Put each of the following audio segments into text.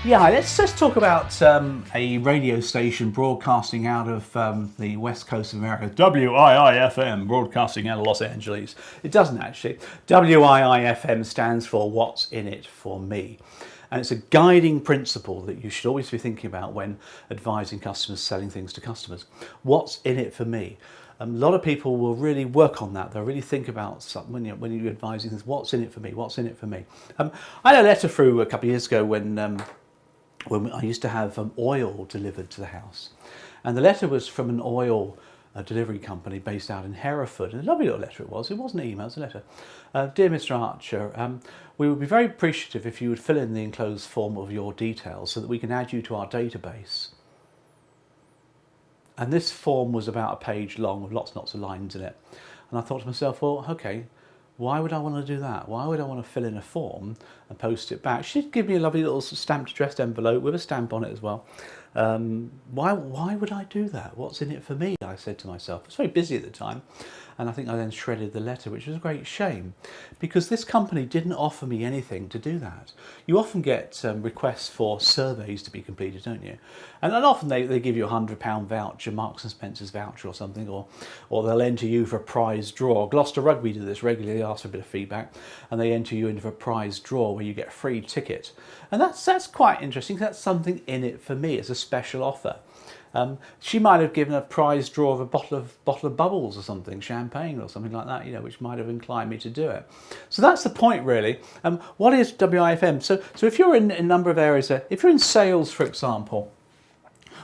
Yeah, let's talk about a radio station broadcasting out of the west coast of America, WIIFM, broadcasting out of Los Angeles. It doesn't actually. WIIFM stands for What's in It for Me. And it's a guiding principle that you should always be thinking about when advising customers, selling things to customers. What's in it for me? A lot of people will really work on that. They'll really think about something when you're advising things. What's in it for me? What's in it for me? I had a letter through a couple of years ago when I used to have oil delivered to the house. And the letter was from an oil delivery company based out in Hereford. And a lovely little letter it was. It wasn't an email, it was a letter. Dear Mr. Archer, we would be very appreciative if you would fill in the enclosed form of your details so that we can add you to our database. And this form was about a page long with lots and lots of lines in it. And I thought to myself, well, okay, why would I want to do that? Why would I want to fill in a form and post it back? She'd give me a lovely little stamped addressed envelope with a stamp on it as well. Why would I do that? What's in it for me? I said to myself. I was very busy at the time, and I think I then shredded the letter, which was a great shame, because this company didn't offer me anything to do that. You often get requests for surveys to be completed, don't you? And often they give you £100 voucher, Marks and Spencer's voucher or something, or they'll enter you for a prize draw. Gloucester Rugby do this regularly. They ask for a bit of feedback, and they enter you into a prize draw where you get a free ticket. And that's quite interesting. That's something in it for me. It's a special offer. She might have given a prize draw of a bottle of bubbles or something, champagne or something like that, which might have inclined me to do it. So that's the point, really. What is WIIFM? So if you're in a number of areas, if you're in sales, for example,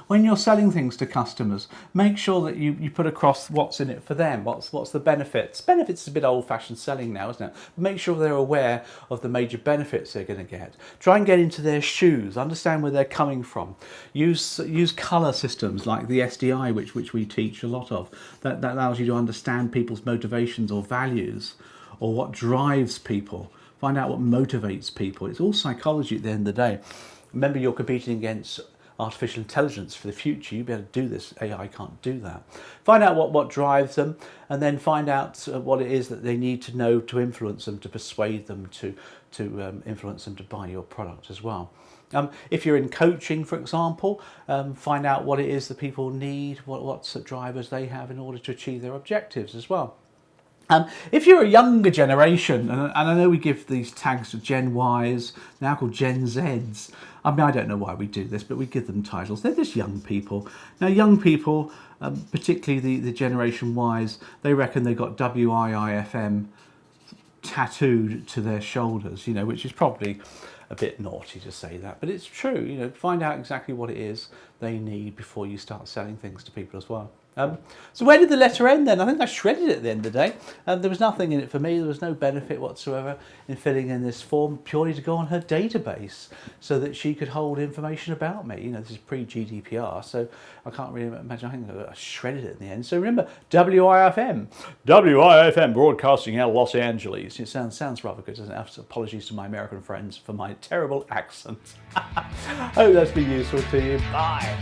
when you're selling things to customers, make sure that you put across what's in it for them. What's the benefits? Benefits is a bit old-fashioned selling now, isn't it? But make sure they're aware of the major benefits they're going to get. Try and get into their shoes. Understand where they're coming from. Use colour systems like the SDI, which we teach a lot of. That allows you to understand people's motivations or values, or what drives people. Find out what motivates people. It's all psychology at the end of the day. Remember, you're competing against artificial intelligence for the future. You'll be able to do this. AI can't do that. Find out what drives them, and then find out what it is that they need to know to influence them, to persuade them to influence them to buy your product as well. If you're in coaching, for example, find out what it is that people need, what drivers they have in order to achieve their objectives as well. If you're a younger generation, and I know we give these tags to Gen Ys, now called Gen Zs. I mean, I don't know why we do this, but we give them titles. They're just young people. Now, young people, particularly the Generation Ys, they reckon they got WIIFM tattooed to their shoulders, which is probably a bit naughty to say that, but it's true. Find out exactly what it is they need before you start selling things to people as well. So where did the letter end then? I think I shredded it at the end of the day. There was nothing in it for me. There was no benefit whatsoever in filling in this form, purely to go on her database so that she could hold information about me. This is pre-GDPR, so I can't really imagine. I think I shredded it in the end. So remember, WIIFM broadcasting out of Los Angeles. It sounds rather good, doesn't it? Apologies to my American friends for my terrible accent. Hope that's been useful to you. Bye.